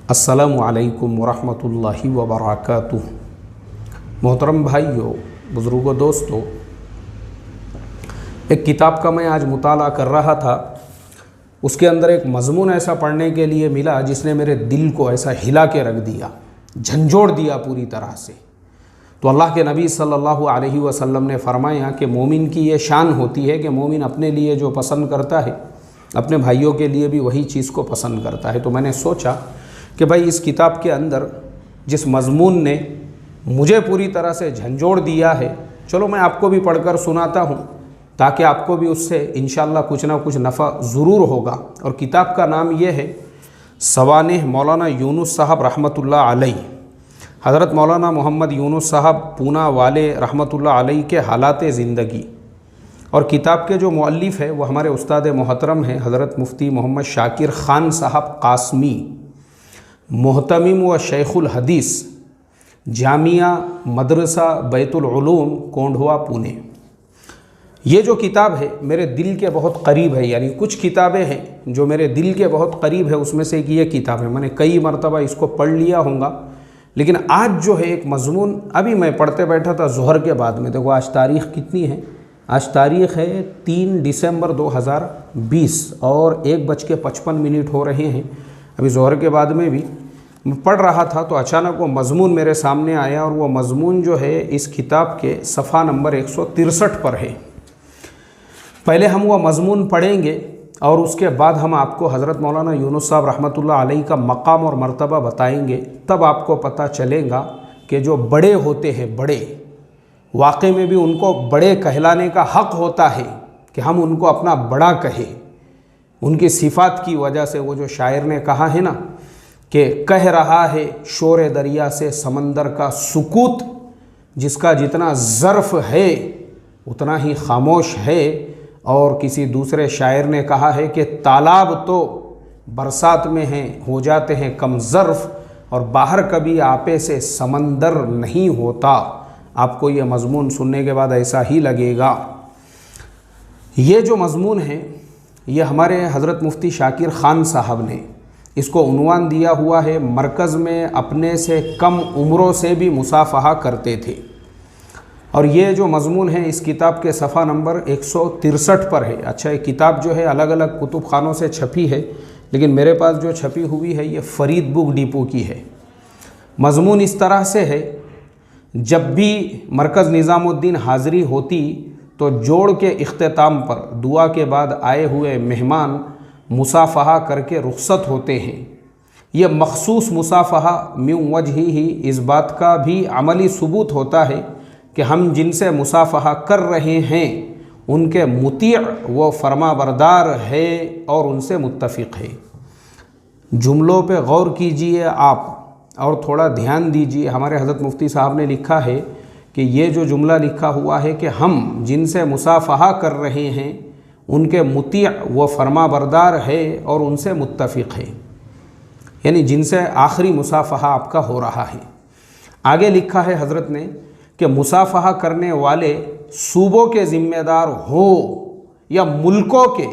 अस्सलामु अलैकुम वरहमतुल्लाहि वबरकातुह। मोहतरम भाइयों, बुज़ुर्गों, दोस्तों, एक किताब का मैं आज मुताला कर रहा था। उसके अंदर एक मज़मून ऐसा पढ़ने के लिए मिला जिसने मेरे दिल को ऐसा हिला के रख दिया, झंझोड़ दिया पूरी तरह से। तो अल्लाह के नबी सल्लल्लाहु अलैहि वसल्लम ने फरमाया कि मोमिन की ये शान होती है कि मोमिन अपने लिए जो पसंद करता है अपने भाइयों के लिए भी वही चीज़ को पसंद करता है। तो मैंने सोचा कि भाई इस किताब के अंदर जिस मज़मून ने मुझे पूरी तरह से झंझोड़ दिया है, चलो मैं आपको भी पढ़कर सुनाता हूँ ताकि आपको भी उससे इंशाअल्लाह कुछ ना कुछ नफ़ा ज़रूर होगा। और किताब का नाम ये है सवानेह मौलाना यूनुस साहब रहमतुल्लाह अलैह। हज़रत मौलाना मोहम्मद यूनुस साहब पूना वाले रहमतुल्लाह अलैह के हालात ज़िंदगी। और किताब के जो मुअल्लिफ़ है वो हमारे उस्ताद मोहतरम हैं हज़रत मुफ्ती मोहम्मद शाकिर ख़ान साहब कासमी, मोहतमिम व शेखुल हदीस, जामिया मदरसा बैतुल उलूम कोंढवा पुणे। ये जो किताब है मेरे दिल के बहुत करीब है, यानी कुछ किताबें हैं जो मेरे दिल के बहुत करीब है, उसमें से एक ये किताब है। मैंने कई मरतबा इसको पढ़ लिया होगा, लेकिन आज जो है एक मज़मून अभी मैं पढ़ते बैठा था ज़ोहर के बाद में। देखो आज तारीख़ कितनी है, आज तारीख़ है 3 दिसंबर 2020 और 1:55 हो रहे हैं। अभी ज़ोहर के बाद में भी मैं पढ़ रहा था तो अचानक वो मज़मून मेरे सामने आया, और वो मज़मून जो है इस किताब के सफ़ा नंबर 163 पर है। पहले हम वो मज़मून पढ़ेंगे और उसके बाद हम आपको हज़रत मौलाना यूनुस साहब रहमतुल्लाह अलैह का मकाम और मर्तबा बताएंगे। तब आपको पता चलेगा कि जो बड़े होते हैं, बड़े वाक़ई में भी उनको बड़े कहलाने का हक़ होता है कि हम उनको अपना बड़ा कहें। उनकी सिफ़ात की वजह से वो जो शायर ने कहा है ना कि कह रहा है शोर दरिया से समंदर का सुकूत, जिसका जितना ज़र्फ़ है उतना ही खामोश है। और किसी दूसरे शायर ने कहा है कि तालाब तो बरसात में हैं हो जाते हैं कम ज़र्फ़, और बाहर कभी आपे से समंदर नहीं होता। आपको ये मज़मून सुनने के बाद ऐसा ही लगेगा। ये जो मज़मून है ये हमारे हज़रत मुफ्ती शाकिर ख़ान साहब ने इसको उन्वान दिया हुआ है मरकज़ में अपने से कम उम्रों से भी मुसाफ़हा करते थे। और ये जो मज़मून है इस किताब के सफ़ा नंबर 163 पर है। अच्छा, ये किताब जो है अलग अलग कुतुब खानों से छपी है, लेकिन मेरे पास जो छपी हुई है ये फ़रीद बुक डिपो की है। मज़मून इस तरह से है, जब भी मरकज़ निज़ामुद्दीन हाज़री होती तो जोड़ के इख्तिताम पर दुआ के बाद आए हुए मेहमान मुसाफ़हा करके रुख़्सत होते हैं। ये मख़सूस मुसाफ़हा मिन वजही ही इस बात का भी अमली सबूत होता है कि हम जिनसे मुसाफ़हा कर रहे हैं उनके मुती' व फरमाबरदार है और उनसे मुत्तफ़िक़ है। जुमलों पे गौर कीजिए आप और थोड़ा ध्यान दीजिए। हमारे हज़रत मुफ्ती साहब ने लिखा है कि ये जो जुमला लिखा हुआ है कि हम जिनसे मुसाफ़हा कर रहे हैं उनके मुती' व फरमाबरदार है और उनसे मुत्तफ़िक़ है, यानी जिनसे आखिरी मुसाफ़हा आपका हो रहा है। आगे लिखा है हज़रत ने कि मुसाफ़हा करने वाले सूबों के ज़िम्मेदार हो या मुल्कों के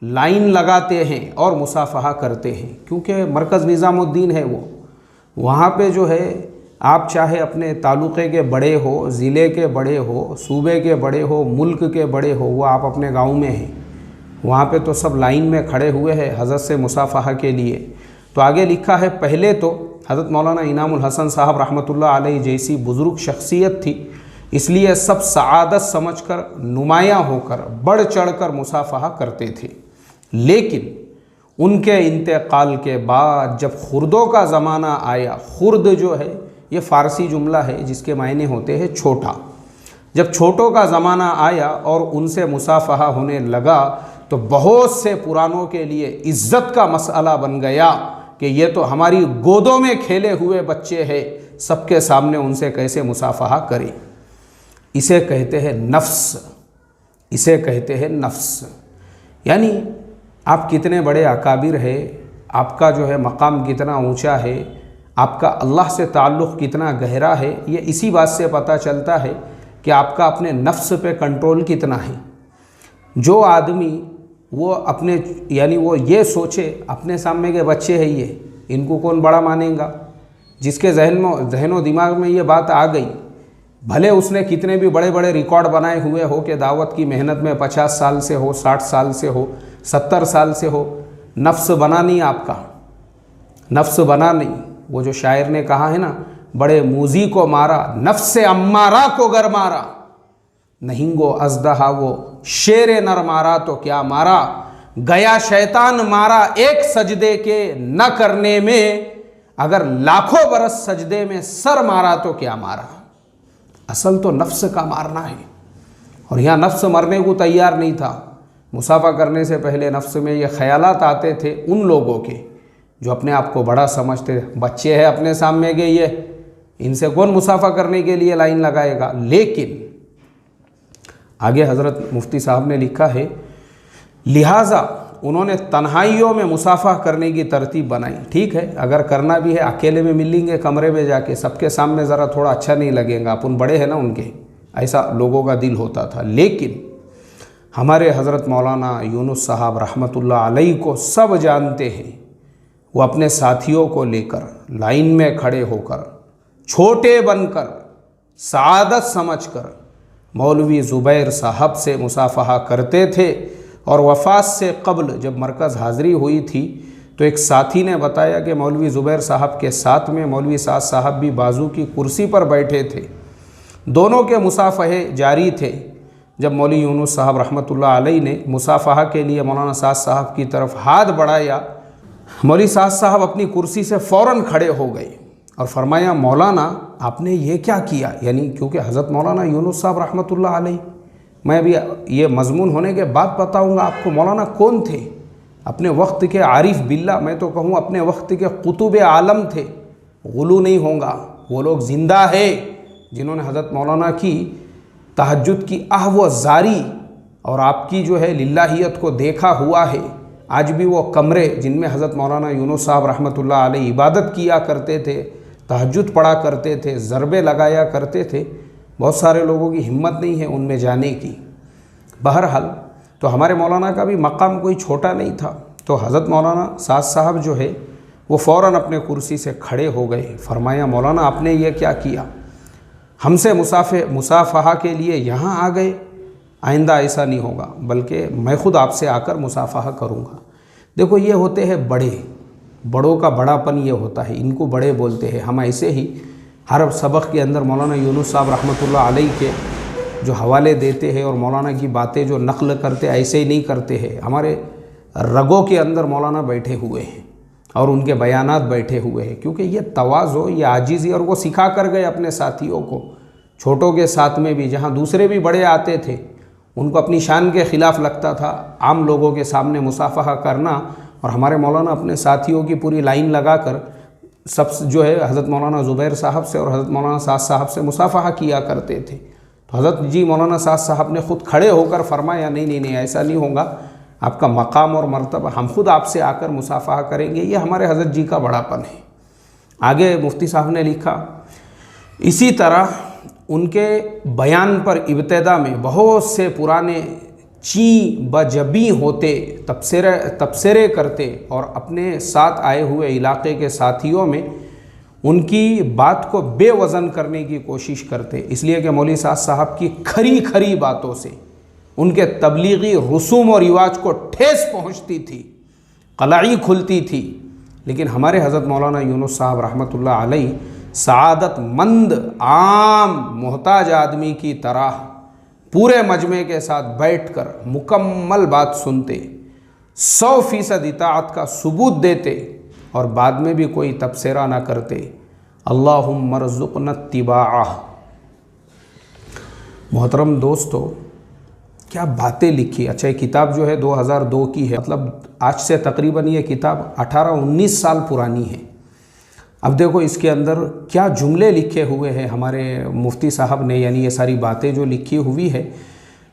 लाइन लगाते हैं और मुसाफ़हा करते हैं, क्योंकि मरकज़ निज़ामुद्दीन है वो। वहाँ पे जो है आप चाहे अपने तालुक़े के बड़े हो, ज़िले के बड़े हो, सूबे के बड़े हो, मुल्क के बड़े हो, वो आप अपने गांव में हैं, वहाँ पे तो सब लाइन में खड़े हुए हैं हज़रत से मुसाफ़हा के लिए। तो आगे लिखा है पहले तो हज़रत मौलाना इनामुल हसन साहब रहमतुल्लाह अलैह जैसी बुज़ुर्ग शख्सियत थी, इसलिए सब सआदत समझकर नुमायाँ होकर बढ़ चढ़कर मुसाफ़हा करते थे। लेकिन उनके इंतकाल के बाद जब खुर्दों का ज़माना आया, खुर्द जो है ये फ़ारसी जुमला है जिसके मायने होते हैं छोटा। जब छोटों का ज़माना आया और उनसे मुसाफ़हा होने लगा तो बहुत से पुरानों के लिए इज़्ज़त का मसला बन गया कि ये तो हमारी गोदों में खेले हुए बच्चे हैं, सबके सामने उनसे कैसे मुसाफ़हा करें। इसे कहते हैं नफ्स, इसे कहते हैं नफ्स। यानी आप कितने बड़े अकाबिर है, आपका जो है मकाम कितना ऊंचा है, आपका अल्लाह से ताल्लुक़ कितना गहरा है, ये इसी बात से पता चलता है कि आपका अपने नफ्स पे कंट्रोल कितना है। जो आदमी वो अपने यानी वो ये सोचे अपने सामने के बच्चे हैं इनको कौन बड़ा मानेगा। जिसके जहन व दिमाग में ये बात आ गई, भले उसने कितने भी बड़े बड़े रिकॉर्ड बनाए हुए हो कि दावत की मेहनत में 50 साल से हो, 60 साल से हो, 70 साल से हो, नफ्स बना नहीं आपका, नफ्स बना नहीं। वो जो शायर ने कहा है ना, बड़े मूजी को मारा नफ्स अम्मारा को गर मारा, नहीं गो अजदहा वो शेर नर मारा तो क्या मारा, गया शैतान मारा एक सजदे के न करने में, अगर लाखों बरस सजदे में सर मारा तो क्या मारा। असल तो नफ्स का मारना है, और यहाँ नफ्स मरने को तैयार नहीं था। मुसाफा करने से पहले नफ्स में ये ख्यालात आते थे उन लोगों के जो अपने आप को बड़ा समझते थे। बच्चे हैं अपने सामने के, ये इनसे कौन मुसाफा करने के लिए लाइन लगाएगा। लेकिन आगे हज़रत मुफ्ती साहब ने लिखा है, लिहाजा उन्होंने तन्हाइयों में मुसाफा करने की तरतीब बनाई। ठीक है, अगर करना भी है अकेले में मिलेंगे कमरे में जाके, सबके सामने ज़रा थोड़ा अच्छा नहीं लगेगा, अपन बड़े हैं ना उनके, ऐसा लोगों का दिल होता था। लेकिन हमारे हज़रत मौलाना यूनुस साहब रहमतुल्लाह अलैह को सब जानते हैं। वो अपने साथियों को लेकर लाइन में खड़े होकर, छोटे बनकर, सआदत समझकर मौलवी ज़ुबैर साहब से मुसाफहा करते थे। और वफ़ात से क़ब्ल जब मरकज़ हाज़री हुई थी तो एक साथी ने बताया कि मौलवी ज़ुबैर साहब के साथ में मौलवी साद साहब भी बाजू की कुर्सी पर बैठे थे। दोनों के मुसाफहे जारी थे। जब मौलवी यूनुस साहब रहमतुल्लाह अलैह ने मुसाफहा के लिए मौलाना साद साहब की तरफ हाथ बढ़ाया, मौलवी साद साहब अपनी कुर्सी से फ़ौरन खड़े हो गए और फरमाया, मौलाना आपने ये क्या किया। यानी क्योंकि हज़रत मौलाना यूनुस साहब रहमतुल्लाह अलैह, मैं अभी ये मजमून होने के बाद बताऊंगा आपको मौलाना कौन थे। अपने वक्त के आरिफ बिल्ला, मैं तो कहूँ अपने वक्त के कुतुब आलम थे, गुलू नहीं होगा। वो लोग ज़िंदा है जिन्होंने हज़रत मौलाना की तहज्जुद की व जारी और आपकी जो है लिल्लाहियत को देखा हुआ है। आज भी वो कमरे जिनमें हज़रत मौलाना यूनुस साहब रहमतुल्लाह अलैह इबादत किया करते थे, तहज्जुद पढ़ा करते थे, ज़रबे लगाया करते थे, बहुत सारे लोगों की हिम्मत नहीं है उनमें जाने की। बहरहाल तो हमारे मौलाना का भी मकाम कोई छोटा नहीं था। तो हज़रत मौलाना साद साहब जो है वो फ़ौरन अपने कुर्सी से खड़े हो गए। फरमाया, मौलाना आपने ये क्या किया, हमसे मुसाफहा के लिए यहाँ आ गए, आइंदा ऐसा नहीं होगा, बल्कि मैं ख़ुद आपसे आकर मुसाफहा करूँगा। देखो ये होते हैं बड़े, बड़ों का बड़ापन ये होता है, इनको बड़े बोलते हैं। हम ऐसे ही हर सबक के अंदर मौलाना यूनुस साहब रहमतुल्लाह अलैह के जो हवाले देते हैं और मौलाना की बातें जो नक़ल करते ऐसे ही नहीं करते हैं। हमारे रगों के अंदर मौलाना बैठे हुए हैं और उनके बयानात बैठे हुए हैं, क्योंकि ये तवाज़ो, ये आजिज़ी, और वो सिखा कर गए अपने साथियों को, छोटों के साथ में भी। जहाँ दूसरे भी बड़े आते थे उनको अपनी शान के ख़िलाफ़ लगता था आम लोगों के सामने मुसाफहा करना, और हमारे मौलाना अपने साथियों की पूरी लाइन लगा कर सब जो है हज़रत मौलाना ज़ुबैर साहब से और हज़रत मौलाना साद साहब से मुसाफहा किया करते थे। तो हज़रत जी मौलाना साद साहब ने ख़ुद खड़े होकर फरमाया, नहीं नहीं नहीं, ऐसा नहीं होगा, आपका मकाम और मर्तबा, हम खुद आपसे आकर मुसाफहा करेंगे। ये हमारे हज़रत जी का बड़ापन है। आगे मुफ्ती साहब ने लिखा, इसी तरह उनके बयान पर इब्तिदा में बहुत से पुराने ची बजबी होते, तबसरे करते और अपने साथ आए हुए इलाके के साथियों में उनकी बात को बेवज़न करने की कोशिश करते, इसलिए कि मौलवी साद साहब की खरी खरी बातों से उनके तबलीगी रसूम और रिवाज को ठेस पहुंचती थी, कलाई खुलती थी। लेकिन हमारे हज़रत मौलाना यूनुस साहब रहमतुल्लाह अलैह सआदतमंद आम मोहताज आदमी की तरह पूरे मजमे के साथ बैठकर मुकम्मल बात सुनते, 100% इताअत का सबूत देते और बाद में भी कोई तबसरा ना करते। अल्लाहुम्मा रज़ुक़ना इत्तिबाअह। मोहतरम दोस्तों, क्या बातें लिखी। अच्छा, ये किताब जो है 2002 की है, मतलब आज से तकरीबन ये किताब 18-19 साल पुरानी है। अब देखो इसके अंदर क्या जुमले लिखे हुए हैं हमारे मुफ्ती साहब ने, यानी ये सारी बातें जो लिखी हुई है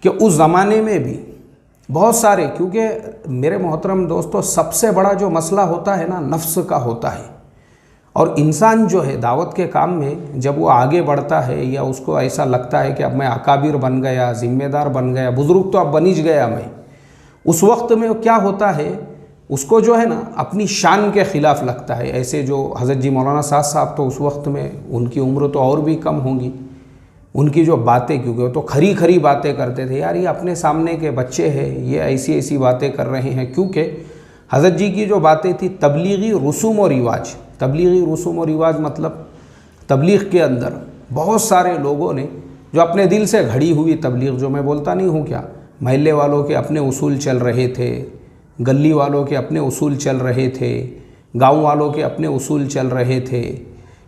कि उस ज़माने में भी बहुत सारे, क्योंकि मेरे मोहतरम दोस्तों सबसे बड़ा जो मसला होता है ना, नफ्स का होता है। और इंसान जो है दावत के काम में जब वो आगे बढ़ता है या उसको ऐसा लगता है कि अब मैं अकाबिर बन गया, ज़िम्मेदार बन गया, बुज़ुर्ग तो अब बन ही गया मैं, उस वक्त में क्या होता है اس کو جو ہے نا اپنی شان کے خلاف لگتا ہے. ایسے جو حضرت جی مولانا سعد صاحب تو اس وقت میں ان کی عمر تو اور بھی کم ہوں گی. ان کی جو باتیں، کیونکہ وہ تو کھری کھری باتیں کرتے تھے، یار یہ اپنے سامنے کے بچے ہیں، یہ ایسی ایسی باتیں کر رہے ہیں. کیونکہ حضرت جی کی جو باتیں تھی تبلیغی رسوم و رواج. تبلیغی رسوم و رواج مطلب تبلیغ کے اندر بہت سارے لوگوں نے جو اپنے دل سے گھڑی ہوئی تبلیغ، جو میں بولتا نہیں ہوں کیا، محلے والوں کے اپنے اصول چل رہے تھے، گلی والوں کے اپنے اصول چل رہے تھے، گاؤں والوں کے اپنے اصول چل رہے تھے،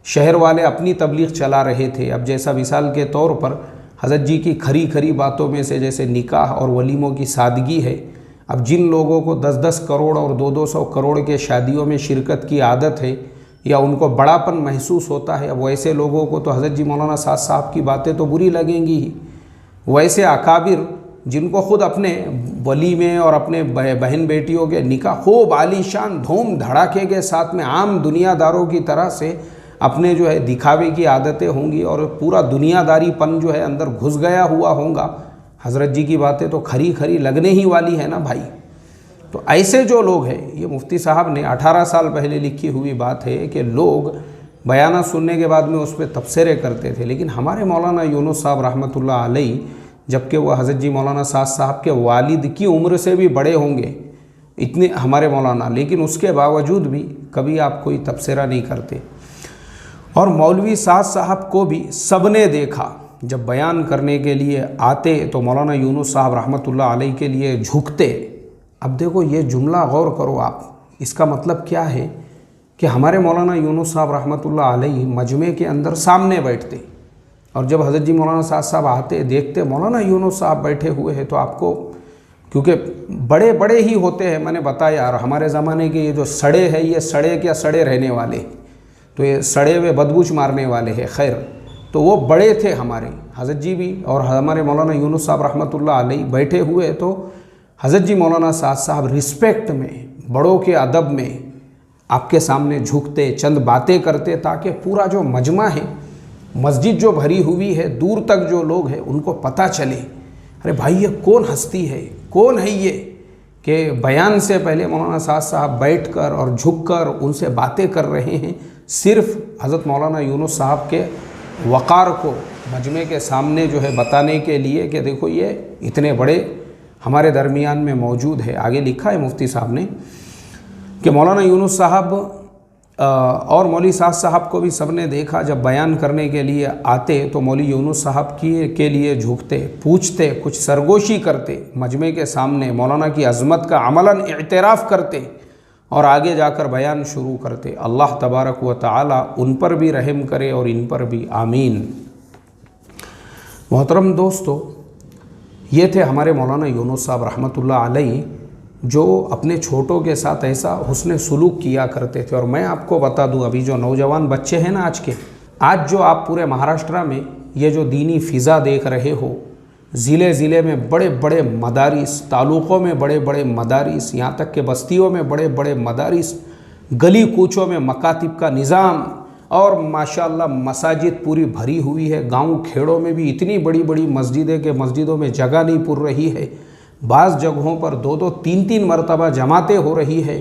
شہر والے اپنی تبلیغ چلا رہے تھے. اب جیسا مثال کے طور پر حضرت جی کی کھری کھری باتوں میں سے جیسے نکاح اور ولیموں کی سادگی ہے. اب جن لوگوں کو 10-10 کروڑ اور 200 کروڑ کے شادیوں میں شرکت کی عادت ہے یا ان کو بڑاپن محسوس ہوتا ہے، اب ویسے لوگوں کو تو حضرت جی مولانا سعد صاحب کی باتیں تو بری لگیں گی ہی. ویسے اکابر جن کو خود اپنے ولیمے اور اپنے بہن بیٹیوں کے نکاح خوب عالی شان دھوم دھڑاکے کے ساتھ میں عام دنیا داروں کی طرح سے اپنے جو ہے دکھاوے کی عادتیں ہوں گی اور پورا دنیا داری پن جو ہے اندر گھس گیا ہوا ہوگا، حضرت جی کی باتیں تو کھری کھری لگنے ہی والی ہے نا بھائی. تو ایسے جو لوگ ہیں، یہ مفتی صاحب نے 18 سال پہلے لکھی ہوئی بات ہے کہ لوگ بیانات سننے کے بعد میں اس پہ تبصرے کرتے تھے. لیکن ہمارے مولانا یونس صاحب رحمۃ اللہ علیہ، جبکہ وہ حضرت جی مولانا سعد صاحب کے والد کی عمر سے بھی بڑے ہوں گے اتنے ہمارے مولانا، لیکن اس کے باوجود بھی کبھی آپ کوئی تبصرہ نہیں کرتے. اور مولوی سعد صاحب کو بھی سب نے دیکھا، جب بیان کرنے کے لیے آتے تو مولانا یونس صاحب رحمۃ اللہ علیہ کے لیے جھکتے. اب دیکھو یہ جملہ غور کرو آپ، اس کا مطلب کیا ہے کہ ہمارے مولانا یونس صاحب رحمۃ اللہ علیہ مجمع کے اندر سامنے بیٹھتے، اور جب حضرت جی مولانا سعد صاحب آتے دیکھتے مولانا یونس صاحب بیٹھے ہوئے ہیں تو آپ کو، کیونکہ بڑے بڑے ہی ہوتے ہیں، میں نے بتایا، اور ہمارے زمانے کے یہ جو سڑے ہیں یہ سڑے کیا سڑے رہنے والے، تو یہ سڑے ہوئے بدبوچ مارنے والے ہیں. خیر، تو وہ بڑے تھے ہمارے حضرت جی بھی، اور ہمارے مولانا یونس صاحب رحمۃ اللہ علیہ بیٹھے ہوئے. تو حضرت جی مولانا سعد صاحب رسپیکٹ میں، بڑوں کے ادب میں آپ کے سامنے جھکتے، چند باتیں کرتے تاکہ پورا جو مجمع ہے، مسجد جو بھری ہوئی ہے، دور تک جو لوگ ہیں ان کو پتہ چلے، ارے بھائی یہ کون ہستی ہے، کون ہے یہ، کہ بیان سے پہلے مولانا سعد صاحب بیٹھ کر اور جھک کر ان سے باتیں کر رہے ہیں، صرف حضرت مولانا یونس صاحب کے وقار کو مجمع کے سامنے جو ہے بتانے کے لیے کہ دیکھو یہ اتنے بڑے ہمارے درمیان میں موجود ہے. آگے لکھا ہے مفتی صاحب نے کہ مولانا یونس صاحب اور مولوی سعد صاحب کو بھی سب نے دیکھا، جب بیان کرنے کے لیے آتے تو مولوی یونس صاحب کے لیے جھکتے، پوچھتے، کچھ سرگوشی کرتے، مجمع کے سامنے مولانا کی عظمت کا عملاً اعتراف کرتے اور آگے جا کر بیان شروع کرتے. اللہ تبارک و تعالی ان پر بھی رحم کرے اور ان پر بھی، آمین. محترم دوستو، یہ تھے ہمارے مولانا یونس صاحب رحمۃ اللہ علیہ جو اپنے چھوٹوں کے ساتھ ایسا حسن سلوک کیا کرتے تھے. اور میں آپ کو بتا دوں، ابھی جو نوجوان بچے ہیں نا آج جو آپ پورے مہاراشٹرا میں یہ جو دینی فضا دیکھ رہے ہو، ضلع ضلع میں بڑے بڑے مدارس، تعلقوں میں بڑے بڑے مدارس، یہاں تک کہ بستیوں میں بڑے بڑے مدارس، گلی کوچوں میں مکاتب کا نظام، اور ماشاءاللہ مساجد پوری بھری ہوئی ہے. گاؤں کھیڑوں میں بھی اتنی بڑی بڑی مسجدیں کہ مسجدوں میں جگہ نہیں پڑ رہی ہے. بعض جگہوں پر 2-2 3-3 مرتبہ جماعتیں ہو رہی ہے.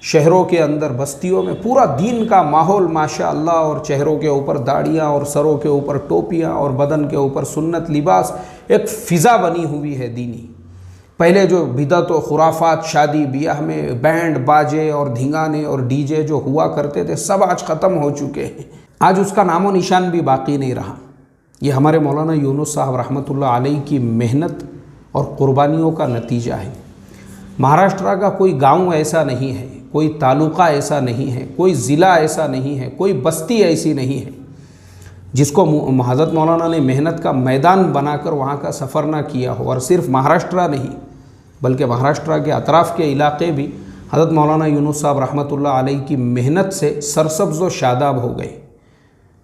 شہروں کے اندر، بستیوں میں پورا دین کا ماحول ماشاءاللہ، اور چہروں کے اوپر داڑیاں اور سروں کے اوپر ٹوپیاں اور بدن کے اوپر سنت لباس، ایک فضا بنی ہوئی ہے دینی. پہلے جو بدعت و خرافات شادی بیاہ میں بینڈ باجے اور دھنگانے اور ڈی جے جو ہوا کرتے تھے، سب آج ختم ہو چکے ہیں. آج اس کا نام و نشان بھی باقی نہیں رہا. یہ ہمارے مولانا یونس صاحب رحمۃ اللہ علیہ کی محنت اور قربانیوں کا نتیجہ ہے. مہاراشٹرا کا کوئی گاؤں ایسا نہیں ہے، کوئی تعلقہ ایسا نہیں ہے، کوئی ضلع ایسا نہیں ہے، کوئی بستی ایسی نہیں ہے جس کو حضرت مولانا نے محنت کا میدان بنا کر وہاں کا سفر نہ کیا ہو. اور صرف مہاراشٹرا نہیں بلکہ مہاراشٹرا کے اطراف کے علاقے بھی حضرت مولانا یونس صاحب رحمۃ اللہ علیہ کی محنت سے سرسبز و شاداب ہو گئے.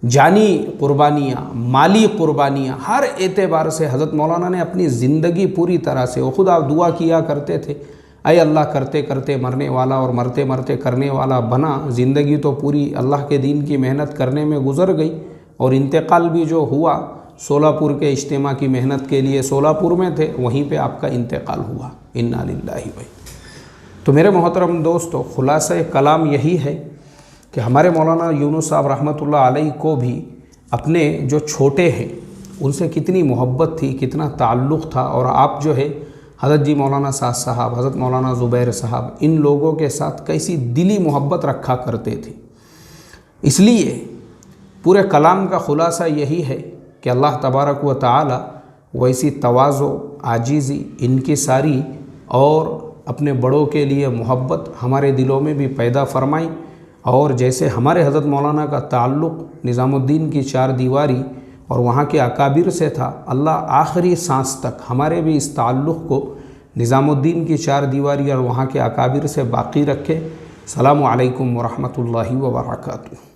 جانی قربانیاں، مالی قربانیاں، ہر اعتبار سے حضرت مولانا نے اپنی زندگی پوری طرح سے، وہ خود آپ دعا کیا کرتے تھے، اے اللہ کرتے کرتے مرنے والا اور مرتے مرتے کرنے والا بنا. زندگی تو پوری اللہ کے دین کی محنت کرنے میں گزر گئی، اور انتقال بھی جو ہوا سولاپور کے اجتماع کی محنت کے لیے سولاپور میں تھے، وہیں پہ آپ کا انتقال ہوا. انا للہ و تو میرے محترم دوستو، خلاصہ کلام یہی ہے کہ ہمارے مولانا یونس صاحب رحمۃ اللہ علیہ کو بھی اپنے جو چھوٹے ہیں ان سے کتنی محبت تھی، کتنا تعلق تھا، اور آپ جو ہے حضرت جی مولانا سعد صاحب، حضرت مولانا زبیر صاحب، ان لوگوں کے ساتھ کیسی دلی محبت رکھا کرتے تھے۔ اس لیے پورے کلام کا خلاصہ یہی ہے کہ اللہ تبارک و تعالی ویسی تواضع، عاجزی، انکساری اور اپنے بڑوں کے لیے محبت ہمارے دلوں میں بھی پیدا فرمائی، اور جیسے ہمارے حضرت مولانا کا تعلق نظام الدین کی چار دیواری اور وہاں کے اکابر سے تھا، اللہ آخری سانس تک ہمارے بھی اس تعلق کو نظام الدین کی چار دیواری اور وہاں کے اکابر سے باقی رکھے۔ السلام علیکم ورحمۃ اللہ وبرکاتہ۔